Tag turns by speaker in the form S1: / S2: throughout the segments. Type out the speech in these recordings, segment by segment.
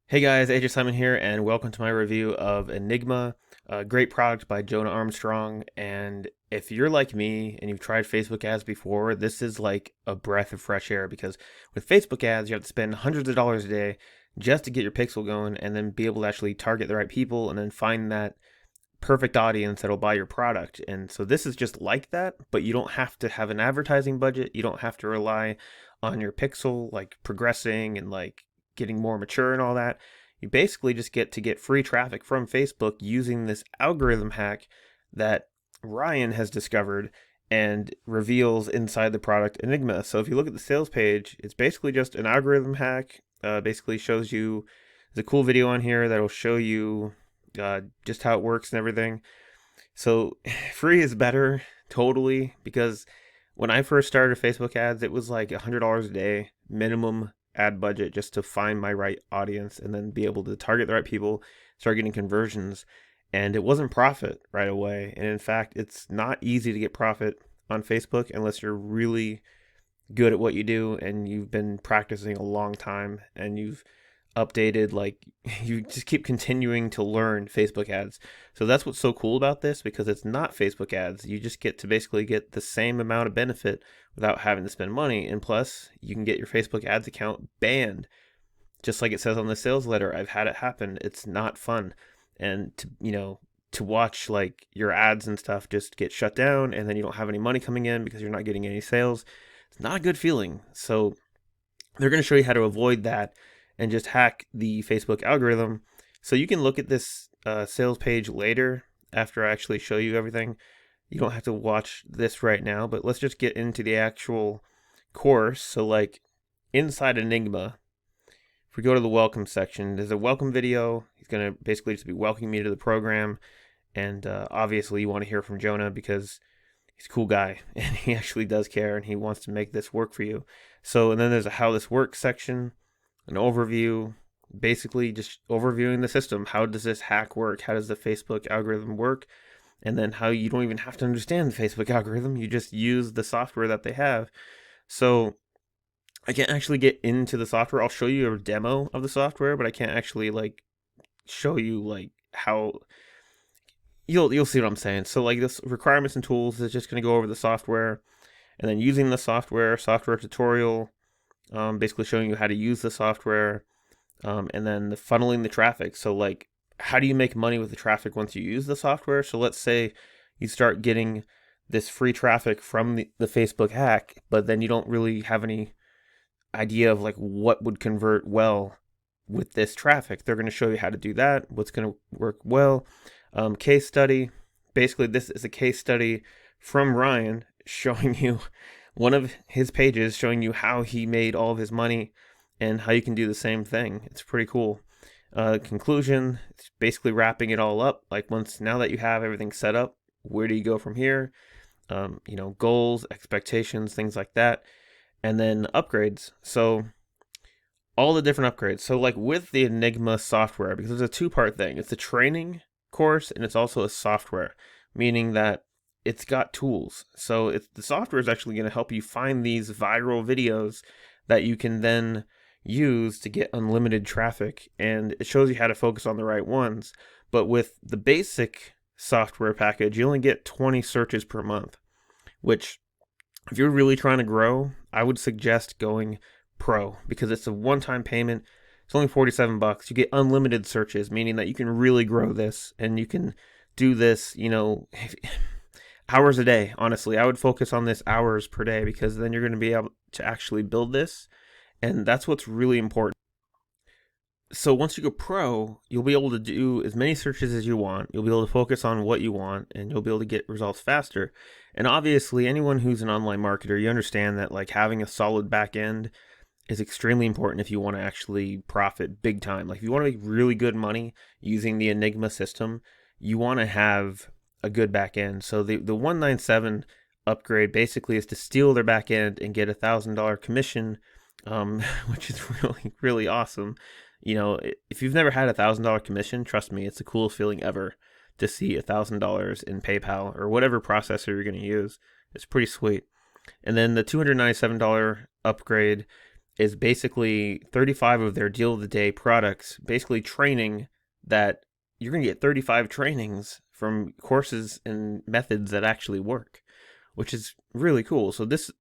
S1: Hey guys, AJ Simon here, and welcome to my review of Enigma, a great product by Jonah Armstrong. And if you're like me and you've tried Facebook ads before, this is like a breath of fresh air because with Facebook ads, you have to spend hundreds of dollars a day just to get your pixel going and then be able to actually target the right people and then find that perfect audience that'll buy your product. And so this is just like that, but you don't have to have an advertising budget. You don't have to rely on your pixel like progressing and like getting more mature and all that. You basically just get to get free traffic from Facebook using this algorithm hack that Ryan has discovered and reveals inside the product Enigma. So if you look at the sales page, it's basically just an algorithm hack. Basically shows you, there's a cool video on here that'll show you just how it works and everything. So free is better, totally, because when I first started Facebook ads, it was like $100 a day minimum ad budget just to find my right audience and then be able to target the right people, start getting conversions. And it wasn't profit right away. And in fact, it's not easy to get profit on Facebook unless you're really good at what you do and you've been practicing a long time and you've updated, like you just keep continuing to learn Facebook ads. So that's what's so cool about this, because it's not Facebook ads. You just get to basically get the same amount of benefit without having to spend money. And plus, you can get your Facebook ads account banned, just like it says on the sales letter. I've had it happen. It's not fun. And to watch like your ads and stuff just get shut down and then you don't have any money coming in because you're not getting any sales. It's not a good feeling. So they're going to show you how to avoid that and just hack the Facebook algorithm. So you can look at this sales page later after I actually show you everything. You don't have to watch this right now, but let's just get into the actual course. So like inside Enigma, if we go to the welcome section, there's a welcome video. He's going to basically just be welcoming me to the program. And obviously you want to hear from Jonah because he's a cool guy and he actually does care and he wants to make this work for you. So, and then there's a how this works section, an overview, basically just overviewing the system. How does this hack work? How does the Facebook algorithm work? And then how you don't even have to understand the Facebook algorithm. You just use the software that they have. So I can't actually get into the software. I'll show you a demo of the software, but I can't actually like show you like how you'll see what I'm saying. So like this requirements and tools is just going to go over the software and then using the software tutorial, basically showing you how to use the software, and then the funneling the traffic. So like, how do you make money with the traffic once you use the software? So let's say you start getting this free traffic from the Facebook hack, but then you don't really have any idea of like what would convert well with this traffic. They're going to show you how to do that, what's going to work well. Case study. Basically, this is a case study from Ryan showing you one of his pages showing you how he made all of his money and how you can do the same thing. It's pretty cool. Conclusion, it's basically wrapping it all up. Like now that you have everything set up, where do you go from here? Goals, expectations, things like that. And then upgrades. So all the different upgrades. So like with the Enigma software, because it's a two-part thing. It's a training course and it's also a software, meaning that it's got tools. So the software is actually going to help you find these viral videos that you can then use to get unlimited traffic, and it shows you how to focus on the right ones. But with the basic software package, you only get 20 searches per month, which if you're really trying to grow, I would suggest going pro because it's a one-time payment. It's only $47. You get unlimited searches, meaning that you can really grow this and you can do this, hours a day. Honestly, I would focus on this hours per day because then you're going to be able to actually build this. And that's what's really important. So once you go pro, you'll be able to do as many searches as you want. You'll be able to focus on what you want and you'll be able to get results faster. And obviously, anyone who's an online marketer, you understand that like having a solid back end is extremely important if you want to actually profit big time. Like if you want to make really good money using the Enigma system, you want to have a good back end. So the 197 upgrade basically is to steal their back end and get $1,000 commission, which is really, really awesome. If you've never had $1,000 commission, trust me, it's the coolest feeling ever to see $1,000 in PayPal or whatever processor you're going to use. It's pretty sweet. And then the $297 upgrade is basically 35 of their deal of the day products, basically training that you're going to get 35 trainings from courses and methods that actually work, which is really cool. So this,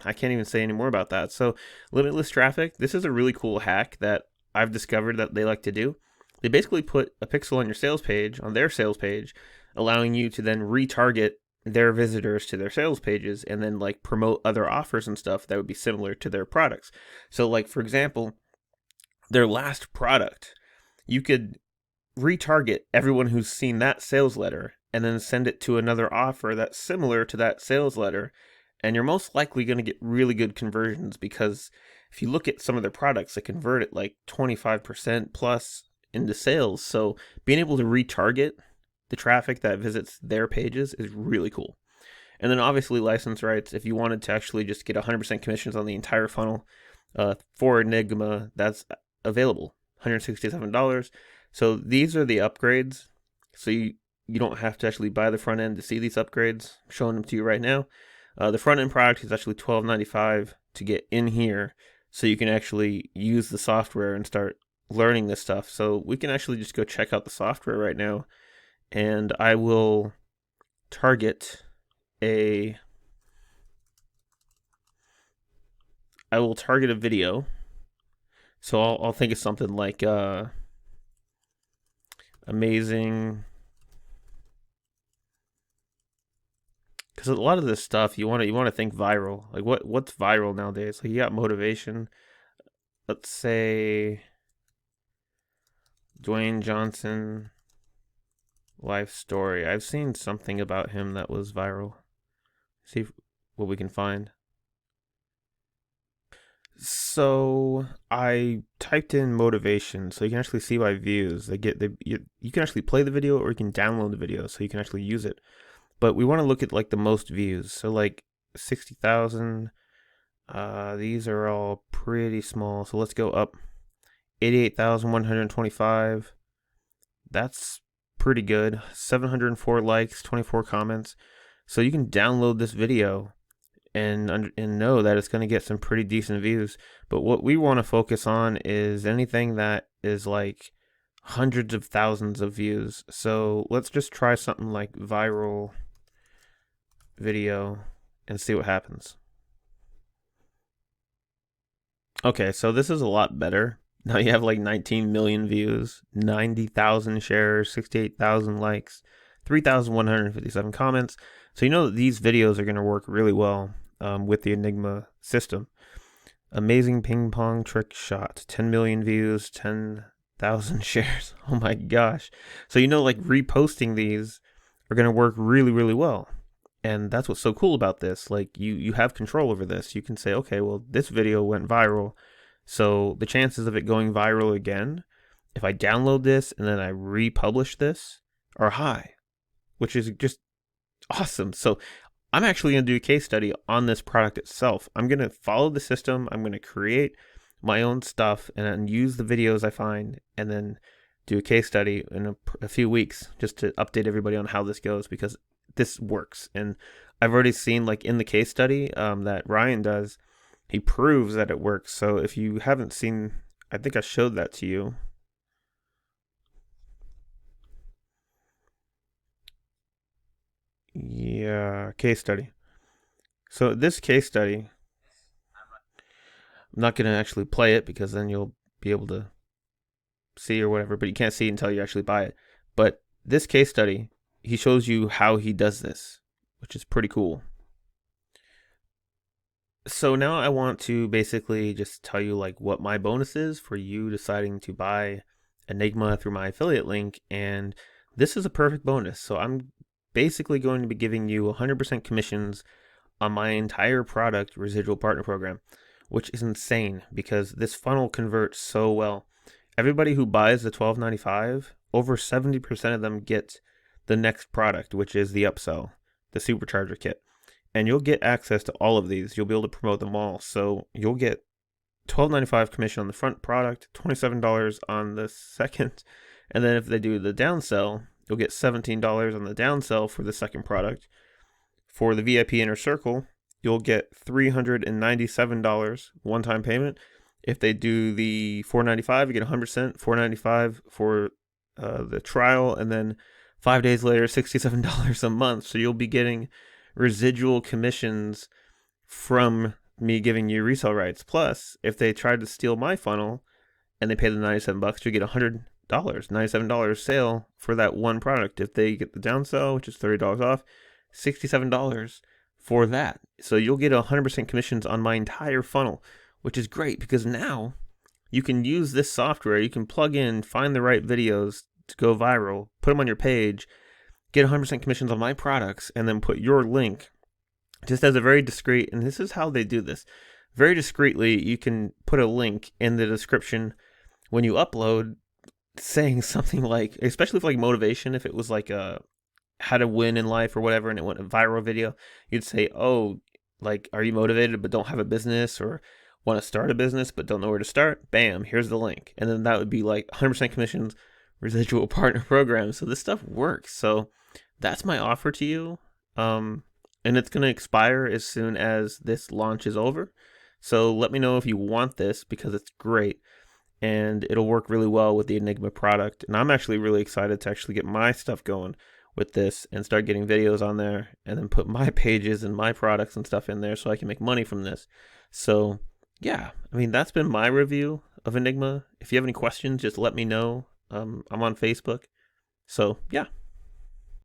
S1: I can't even say any more about that. So limitless traffic, this is a really cool hack that I've discovered that they like to do. They basically put a pixel on your sales page, on their sales page, allowing you to then retarget their visitors to their sales pages and then like promote other offers and stuff that would be similar to their products. So like, for example, their last product, you could retarget everyone who's seen that sales letter and then send it to another offer that's similar to that sales letter, and you're most likely going to get really good conversions, because if you look at some of their products, they convert at like 25% plus into sales. So being able to retarget the traffic that visits their pages is really cool. And then obviously license rights, if you wanted to actually just get 100% commissions on the entire funnel for Enigma, that's available, $167. So these are the upgrades. So you don't have to actually buy the front end to see these upgrades. I'm showing them to you right now. The front end product is actually $12.95 to get in here, so you can actually use the software and start learning this stuff. So we can actually just go check out the software right now, and I will target a video. So I'll think of something like amazing, because a lot of this stuff you want to think viral. Like what's viral nowadays? Like you got motivation. Let's say Dwayne Johnson life story. I've seen something about him that was viral. See what we can find. So I typed in motivation, so you can actually see my views. You can actually play the video, or you can download the video, so you can actually use it. But we want to look at like the most views. So like 60,000. These are all pretty small. So let's go up. 88,125. That's pretty good. 704 likes, 24 comments. So you can download this video and know that it's going to get some pretty decent views. But what we want to focus on is anything that is like hundreds of thousands of views. So let's just try something like viral video and see what happens. Okay, so this is a lot better. Now you have like 19 million views, 90,000 shares, 68,000 likes, 3,157 comments. So you know that these videos are going to work really well with the Enigma system. Amazing ping pong trick shot, 10 million views, 10,000 shares. Oh my gosh. So you know, like reposting these are going to work really, really well. And that's what's so cool about this. Like you have control over this. You can say, okay, well, this video went viral, so the chances of it going viral again, if I download this and then I republish this, are high, which is just awesome. So I'm actually going to do a case study on this product itself. I'm going to follow the system. I'm going to create my own stuff and then use the videos I find, and then do a case study in a few weeks just to update everybody on how this goes, because this works. And I've already seen, like in the case study that Ryan does, he proves that it works. So if you haven't seen, I think I showed that to you. Yeah, case study. So this case study, I'm not going to actually play it because then you'll be able to see or whatever, but you can't see it until you actually buy it. But this case study, he shows you how he does this, which is pretty cool. So now I want to basically just tell you like what my bonus is for you deciding to buy Enigma through my affiliate link, and this is a perfect bonus. So I'm basically going to be giving you 100% commissions on my entire product residual partner program, which is insane because this funnel converts so well. Everybody who buys the $12.95, over 70% of them get the next product, which is the upsell, the supercharger kit. And you'll get access to all of these. You'll be able to promote them all. So you'll get $12.95 commission on the front product, $27 on the second. And then if they do the downsell, you'll get $17 on the downsell for the second product. For the VIP Inner Circle, you'll get $397 one-time payment. If they do the $495, you get 100%, $495 for the trial, and then 5 days later, $67 a month. So you'll be getting residual commissions from me giving you resale rights. Plus, if they tried to steal my funnel and they pay the $97, you get $100, $97 sale for that one product. If they get the downsell, which is $30 off, $67 for that. So you'll get 100% commissions on my entire funnel, which is great because now you can use this software. You can plug in, find the right videos to go viral, put them on your page, get 100% commissions on my products, and then put your link just as a very discreet, and this is how they do this. Very discreetly, you can put a link in the description when you upload saying something like, especially for like motivation, if it was like a how to win in life or whatever, and it went a viral video, you'd say, oh, like, are you motivated but don't have a business, or want to start a business but don't know where to start? Bam, here's the link. And then that would be like 100% commissions, residual partner program. So this stuff works. So that's my offer to you. And it's going to expire as soon as this launch is over. So let me know if you want this, because it's great and it'll work really well with the Enigma product. And I'm actually really excited to actually get my stuff going with this and start getting videos on there and then put my pages and my products and stuff in there so I can make money from this. So yeah, I mean, that's been my review of Enigma. If you have any questions, just let me know. I'm on Facebook. So yeah.